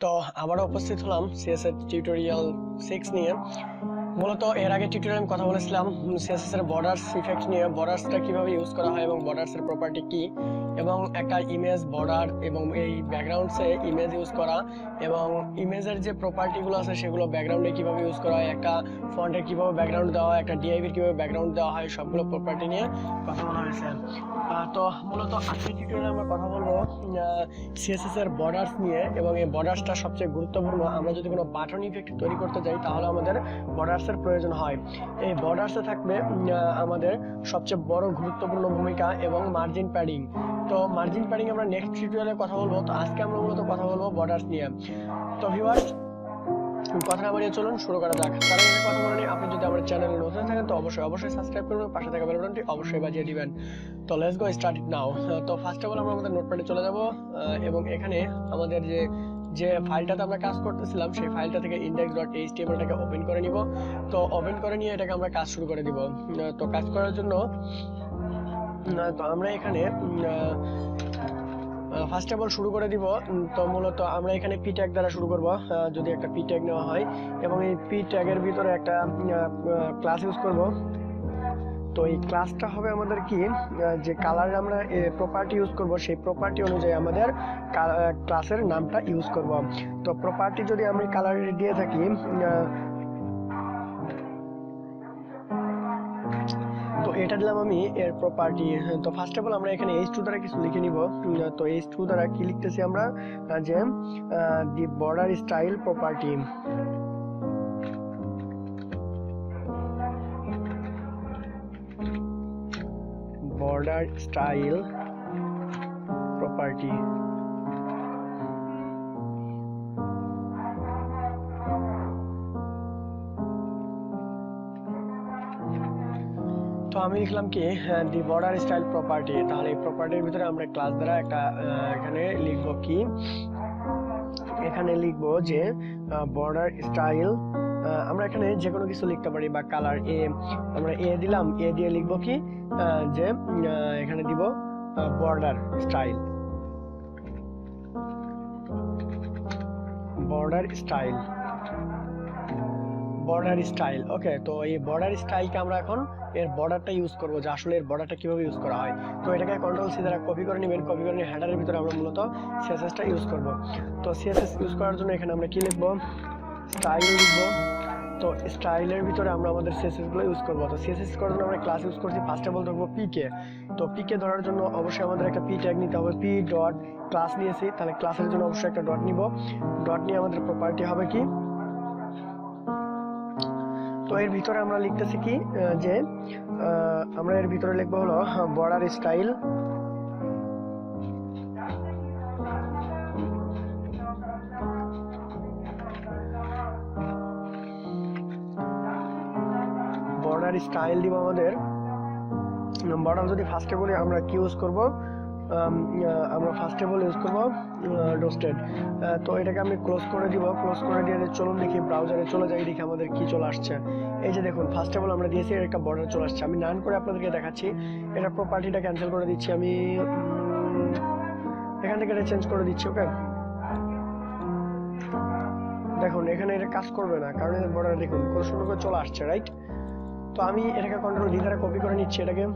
তো আবারও উপস্থিত হলাম সিএসএস টিউটোরিয়াল 6 নিয়ে। মূলত এর আগে টিউটোরিয়ালে আমি কথা বলেছিলাম সিএসএস এর বর্ডারস ইফেক্ট নিয়ে, বর্ডারসটা কিভাবে ইউজ করা হয় এবং বর্ডারস এর প্রপার্টি কি, এবং একটা ইমেজ বর্ডার এবং এই ব্যাকগ্রাউন্ডসে ইমেজ ইউজ করা এবং ইমেজের যে প্রপার্টিগুলো আছে সেগুলো ব্যাকগ্রাউন্ডে কিভাবে ইউজ করা হয়, একটা ফন্টের কিভাবে ব্যাকগ্রাউন্ড দেওয়া হয়, একটা ডিআইভির কিভাবে ব্যাকগ্রাউন্ড দেওয়া হয়, সবগুলো প্রপার্টি নিয়ে কথা বলা হয়েছে। তো মূলত আজকের টিউটোরিয়ালে আমরা কথা বলবো সিএসএস এর বর্ডারস নিয়ে, এবং এই বর্ডারসটা সবচেয়ে গুরুত্বপূর্ণ। আমরা যদি কোনো বাটন ইফেক্ট তৈরি করতে যাই তাহলে আমাদের বর্ডারসের প্রয়োজন হয়। এই বর্ডারসে থাকবে আমাদের সবচেয়ে বড় গুরুত্বপূর্ণ ভূমিকা এবং মার্জিন প্যাডিং। তো মার্জিন প্যাডিং আমরা নেক্সট টিউটোরিয়ালে কথা বলবো। তো আজকে আমরা মূলত কথা বলবো বর্ডারস নিয়ে। তো ভিউয়ার্স, কথা না বাড়িয়ে চলুন শুরু করা যাক। তার আগে কথা বলে নিই, আপনি যদি আমার চ্যানেলে নতুন থাকেন তো অবশ্যই সাবস্ক্রাইব করবেন, পাশে থাকা বেল বাটনটি অবশ্যই বাজিয়ে দিবেন। তো লেটস গো স্টার্ট ইট নাও। তো ফার্স্ট অফ অল আমরা আমাদের নোটপ্যাডে চলে যাব এবং এখানে আমাদের যে ফাইলটাতে আমরা কাজ করতেছিলাম সেই ফাইলটা থেকে index.html টাকে ওপেন করে নিব। তো ওপেন করে নিয়ে এটাকে আমরা কাজ শুরু করে দিব। তো কাজ করার জন্য তো আমরা এখানে ফার্স্ট অফ অল শুরু করে দিব। তো মূলত আমরা এখানে পি ট্যাগ দ্বারা শুরু করব। যদি একটা পি ট্যাগ নেওয়া হয় এবং এই পি ট্যাগের ভিতরে একটা ক্লাস ইউজ করব। তো এই ক্লাসটা হবে আমাদের কি, যে কালার আমরা প্রপার্টি ইউজ করব সেই প্রপার্টি অনুযায়ী আমাদের ক্লাসের নামটা ইউজ করব। তো প্রপার্টি যদি আমি কালার দিয়ে থাকি, তো এটা দিলাম আমি এর প্রপার্টি। তো ফার্স্ট অফ অল আমরা এখানে h2 দ্বারা কিছু লিখে নিব। তো h2 দ্বারা কি লিখতেছি আমরা, যে দি border style property. Border style property. তো আমি লিখলাম কি, দি বর্ডার স্টাইল প্রপার্টি। তাহলে এই প্রপার্টির ভিতরে আমরা ক্লাস দ্বারা একটা এখানে লিখবো কি, এখানে লিখবো যে বর্ডার স্টাইল। আমরা এখানে যে কোনো কিছু লিখতে পারি, বা কালার আমরা দিলাম, দিয়ে লিখবো কি, যে এখানে দিব বর্ডার স্টাইল। বর্ডার স্টাইল ওকে। তো এই বর্ডার স্টাইলকে আমরা এখন এর বর্ডারটা ইউজ করব, যে আসলে এর বর্ডারটা কিভাবে ইউজ করা হয়। তো এটাকে কন্ট্রোল সি দ্বারা কপি করে নেবেন। কপি করে নিয়ে হেডারের ভিতরে আমরা মূলত সিএসএসটা ইউজ করব। তো সিএসএস ইউজ করার জন্য এখানে আমরা কি লিখব, স্টাইল লিখব। তো স্টাইলের ভিতরে আমরা আমাদের সিএসএস গুলো ইউজ করব। তো সিএসএস করার জন্য আমরা ক্লাস ইউজ করছি। ফার্স্ট অফ অল ধরবো পি কে। তো পি কে ধরার জন্য অবশ্যই আমাদের একটা পি ট্যাগ নিতে হবে। পি ডট ক্লাস নিয়েছি, তাহলে ক্লাসের জন্য অবশ্যই একটা ডট নিব। ডট নিয়ে আমাদের প্রপার্টি হবে কি, তো এর ভিতরে আমরা লিখতেছি কি, যে আমরা এর ভিতরে লিখবো হলো বর্ডার স্টাইল। বর্ডার স্টাইল দিব আমাদের। বর্ডার যদি ফার্স্টে বলি আমরা কি ইউজ করব, আমরা ফার্স্ট অফ অল ইউজ করব রোস্টেড। তো এটাকে আমি ক্লোজ করে দিব। ক্লোজ করে দিয়ে চলুন দেখি ব্রাউজারে চলে যাই, দেখি আমাদের কি চলে আসছে। এই যে দেখুন, ফার্স্ট অফ অল আমরা দিয়েছি এর একটা বর্ডার চলে আসছে। আমি নান করে আপনাদেরকে দেখাচ্ছি। এটা প্রপার্টিটা ক্যান্সেল করে দিচ্ছি আমি, এখান থেকে এটা চেঞ্জ করে দিচ্ছি। ওকে, দেখুন এখানে এটা কাজ করবে না, কারণ এর বর্ডার দেখুন কত সুন্দর করে চলে আসছে, রাইট। তো আমি এটাকে কন্ট্রোল ডি দ্বারা কপি করে নিচ্ছি এটাকে।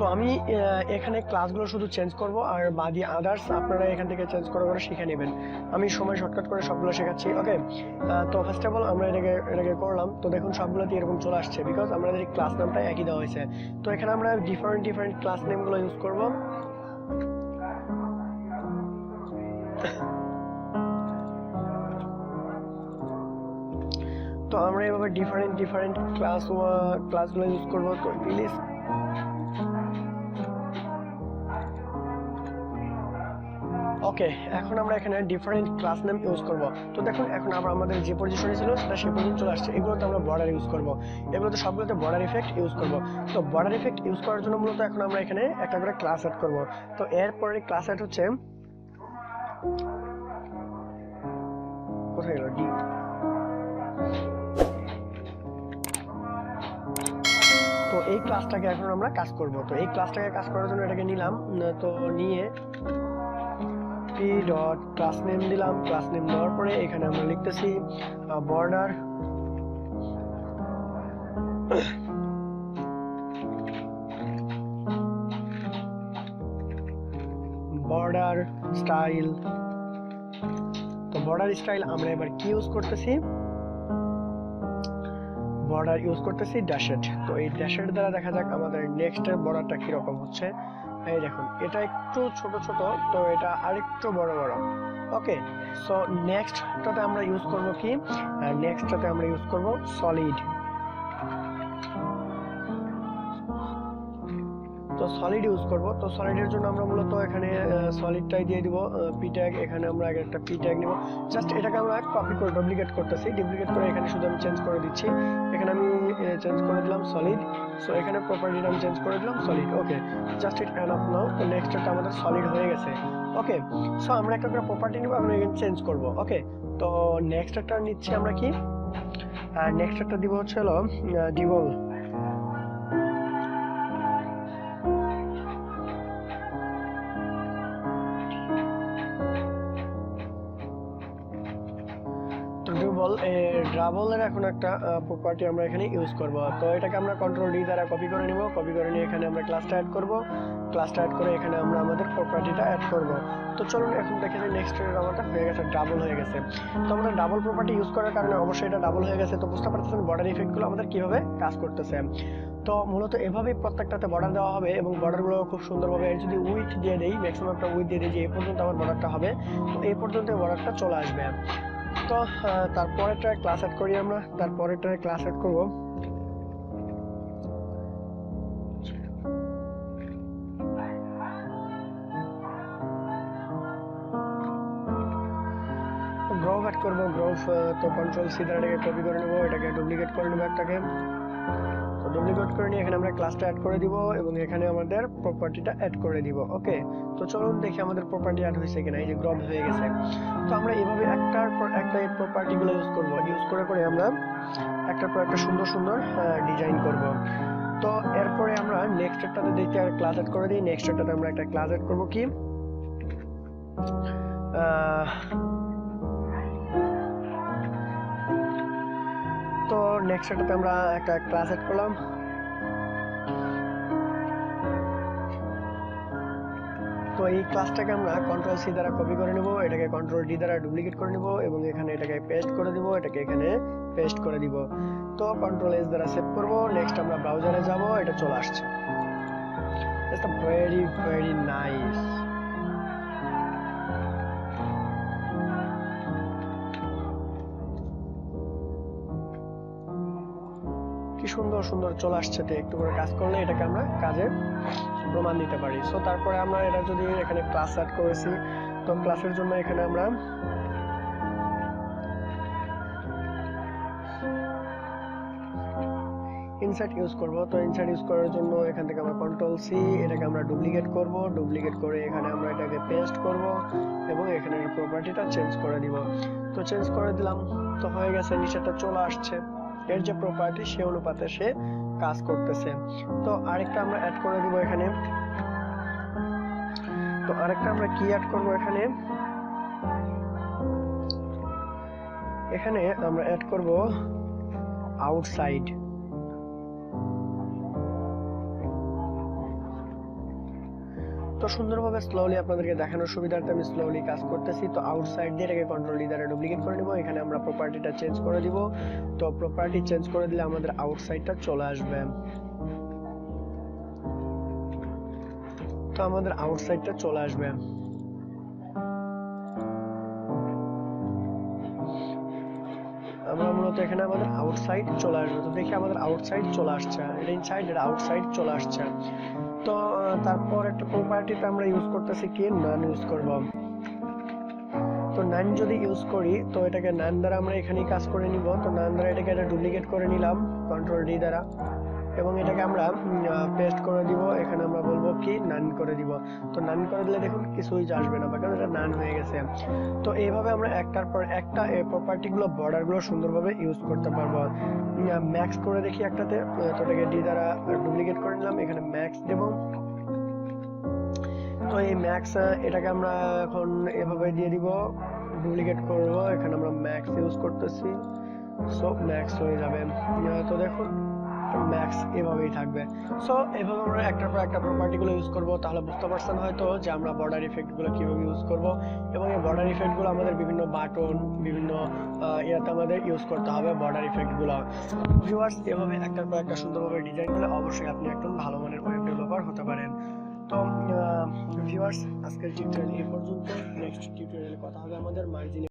তো আমি এখানে ক্লাসগুলো শুধু চেঞ্জ করব, আর বাকি আদার্স আপনারা এখান থেকে চেঞ্জ করে শিখে নেবেন। আমি সময় শর্টকাট করে সবগুলো শেখাচ্ছি। ওকে, তো ফার্স্ট অফ অল আমরা এটাকে করলাম। তো দেখুন সবগুলোতে এরকম চলে আসছে, বিকজ আমাদের ক্লাস নামটা একই দেওয়া হয়েছে। তো এখানে আমরা ডিফারেন্ট ক্লাস নেমগুলো ইউজ করব। তো আমরা এভাবে ডিফারেন্ট ক্লাসগুলো ইউজ করব। তো প্লিজ ওকে, এখন আমরা এখানে ডিফারেন্ট ক্লাস নেম ইউজ করব। তো দেখুন এখন আমরা আমাদের যে পজিশনে ছিল সেটা সেই পজিশনে চলে আসছে। এগুলোতে আমরা বর্ডার ইউজ করব, এগুলোতে সবগুলোতে বর্ডার ইফেক্ট ইউজ করব। তো বর্ডার ইফেক্ট ইউজ করার জন্য মূলত এখন আমরা এখানে একটা করে ক্লাস অ্যাড করব। তো এরপরে ক্লাস অ্যাড হচ্ছে, কোথায় গেল ডি, তো তো এই ক্লাসটাকে এখন আমরা কাজ করব। তো এই ক্লাসটাকে কাজ করার জন্য এটাকে নিলাম, তো নিয়ে p ডট ক্লাস নেম দিলাম। ক্লাস নেম দেওয়ার পরে এখানে আমরা লিখতেছি বর্ডার বর্ডার স্টাইল। তো বর্ডার স্টাইল আমরা এবার কি ইউজ করতেছি, বর্ডার ইউজ করতেছি ড্যাশেড। তো এই ড্যাশেড দ্বারা দেখা যাক আমাদের নেক্সটের বর্ডারটা কি রকম হচ্ছে। এই দেখুন এটা একটু ছোট ছোট, তো এটা আরেকটু বড় বড়। ওকে, সো নেক্সটটাতে আমরা ইউজ করব কি, নেক্সটটাতে আমরা ইউজ করব সলিড। তো সলিড ইউজ করব। তো সলিডের জন্য আমরা মূলত এখানে সলিডটাই দিয়ে দিব পি ট্যাগ। এখানে আমরা আগে একটা পি ট্যাগ নিব। জাস্ট এটাকে আমরা কপি করে ডুপ্লিকেট করতেছি, ডুপ্লিকেট করে এখানে শুধু আমি চেঞ্জ করে দিচ্ছি। এখানে আমি চেঞ্জ করে দিলাম সলিড। সো এখানে প্রপার্টিটা আমি চেঞ্জ করে দিলাম solid. Okay, just it enough নাও। তো নেক্সটটা আমাদের সলিড হয়ে গেছে। ওকে, সো আমরা একটা করে প্রপার্টি নিব, আমরা এখানে চেঞ্জ করব। ওকে, তো নেক্সটটা নিচ্ছি আমরা কি, নেক্সটটা দিব হচ্ছে হলো ডিবল। ডাবলের এখন একটা প্রপার্টি আমরা এখানে ইউজ করব। তো এটাকে আমরা কন্ট্রোল ডি দ্বারা কপি করে নিব। কপি করে নিয়ে এখানে আমরা ক্লাসটা অ্যাড করব। ক্লাসটা অ্যাড করে এখানে আমরা আমাদের প্রপার্টিটা অ্যাড করব। তো চলুন এখন দেখে যে নেক্সট আমারটা হয়ে গেছে, ডাবল হয়ে গেছে। তো আমরা ডাবল প্রপার্টি ইউজ করার কারণে অবশ্যই এটা ডাবল হয়ে গেছে। তো বুঝতে পারতেছেন বর্ডার ইফেক্টগুলো আমাদের কিভাবে কাজ করতেছে। তো মূলত এভাবেই প্রত্যেকটাতে বর্ডার দেওয়া হবে এবং বর্ডারগুলো খুব সুন্দরভাবে যদি উইথ দিয়ে দেই, ম্যাক্সিমাম একটা উইথ দিয়ে দিই যে এই পর্যন্ত আমার বর্ডারটা হবে, তো এই পর্যন্ত বর্ডারটা চলে আসবে। তো তারপরেরটা ক্লাস অ্যাড করি আমরা, তারপরেরটা ক্লাস অ্যাড করব। গ্রোভ অ্যাড করব। গ্রোভ তো কন্ট্রোল সি দ্বারা এটাকে কপি করে নেব, এটাকে ডুপ্লিকেট করে নেব একটাকে। তো ডুপ্লিকেট করে নিয়ে এখানে আমরা ক্লাসটা অ্যাড করে দিব এবং এখানে আমাদের প্রপার্টিটা অ্যাড করে দিব। ওকে, তো চলুন দেখি আমাদের প্রপার্টি অ্যাড হয়েছে কিনা। এই যে গ্রোভ হয়ে গেছে। তো আমরা এইভাবে একটার পর একটা এই প্রপার্টিগুলো ইউজ করব। ইউজ করে করে আমরা একটার পর একটা সুন্দর সুন্দর ডিজাইন করব। তো এরপরে আমরা নেক্সটটাতে দেখতে আর ক্লাস অ্যাড করে দিই। নেক্সটটাতে আমরা একটা ক্লাস অ্যাড করব কি, তো নেক্সটটাতে আমরা একটা ক্লাস অ্যাড করলাম। তো এই ক্লাসটাকে আমরা কন্ট্রোল সি দ্বারা কপি করে নেব, এটাকে কন্ট্রোল ডি দ্বারা ডুপ্লিকেট করে নেব এবং এখানে এটাকে পেস্ট করে দিব, এটাকে এখানে পেস্ট করে দিব। তো কন্ট্রোল এস দ্বারা সেভ করব। নেক্সট আমরা ব্রাউজারে যাব, এটা চলে আসছে। It's a very very nice. কি সুন্দর সুন্দর চলে আসছে। তো একটু করে কাজ করলে এটাকে আমরা কাজে প্রমাণ দিতে পারি। সো তারপরে আমরা এটা যদি এখানে ক্লাস অ্যাড করেছি, তো ক্লাসের জন্য এখানে আমরা ইনসার্ট ইউজ করব। তো ইনসার্ট ইউজ করার জন্য এখান থেকে আমরা কন্ট্রোল সি, এটাকে আমরা ডুপ্লিকেট করব। ডুপ্লিকেট করে এখানে আমরা এটাকে পেস্ট করব এবং এখানে প্রপার্টিটা চেঞ্জ করে দিব। তো চেঞ্জ করে দিলাম, তো হয়ে গেছে, নিচেটা চলে আসছে। এর যে প্রপার্টি সে অনুপাতে সে কাজ করতেছে। তো আরেকটা আমরা অ্যাড করে দিব এখানে। তো আরেকটা আমরা কি অ্যাড করব এখানে, এখানে আমরা অ্যাড করব আউটসাইড। তো সুন্দরভাবে স্লোলি আপনাদেরকে দেখানোর সুবিধার্থে আমি স্লোলি কাজ করতেছি। তো আউটসাইড দিয়ে এটাকে কন্ট্রোল ডি দ্বারা ডুপ্লিকেট করে নিব। এখানে আমরা প্রপার্টিটা চেঞ্জ করে দিব। তো প্রপার্টি চেঞ্জ করে দিলে আমাদের আউটসাইডটা চলে আসবে। তো আমাদের আউটসাইডটা চলে আসবে। আমরা মূলত এখানে আমাদের আউটসাইড চলে আসবে। তো দেখি আমাদের আউটসাইড চলে আসছে, এটা ইনসাইড, এটা আউটসাইড চলে আসছে। তো তারপর একটা প্রপার্টিতে আমরা ইউজ করতেছি কি, নান ইউজ করব। তো নান যদি ইউজ করি, তো এটাকে নান দ্বারা আমরা এখানেই কাজ করে নিব। তো নান দ্বারা এটাকে ডুপ্লিকেট করে নিলাম কন্ট্রোল ডি দ্বারা। এবং এটাকে আমরা পেস্ট করে দিব। এখানে আমরা বলবো কি নান করে দিব। তো নান করে দিলে দেখুন কিছুই আসবে না, কারণ এটা নান হয়ে গেছে। তো এইভাবে আমরা একটার পর একটা এই প্রপার্টিগুলো বর্ডারগুলো সুন্দরভাবে ইউজ করতে পারবো। ম্যাক্স করে দেখি একটাতে, তো এটাকে ডি দ্বারা ডুপ্লিকেট করে নিলাম, এখানে ম্যাক্স দেব। তো এই ম্যাক্স এটাকে আমরা এখন এভাবে দিয়ে দিব, ডুপ্লিকেট করব, এখানে আমরা ম্যাক্স ইউজ করতেছি, সো ম্যাক্স হয়ে যাবে। তো দেখুন ম্যাক্স এভাবেই থাকবে। সো এভাবে আমরা একটার পর একটা প্রপার্টিগুলো ইউজ করব। তাহলে বুঝতে পারছেন হয়তো যে আমরা বর্ডার ইফেক্টগুলো কিভাবে ইউজ করব, এবং এই বর্ডার ইফেক্টগুলো আমাদের বিভিন্ন বাটন, বিভিন্ন ইয়াতে আমাদের ইউজ করতে হবে বর্ডার ইফেক্টগুলো। ভিউয়ার্স, এভাবে একটার পর একটা সুন্দরভাবে ডিজাইন করলে অবশ্যই আপনি একজন ভালো মানের ওয়েব ডেভেলপার হতে পারেন। তো ভিউয়ার্স, আজকের টিউটোরিয়াল এই পর্যন্ত। নেক্সট টিউটোরিয়ালে কথা হবে আমাদের মার্জিন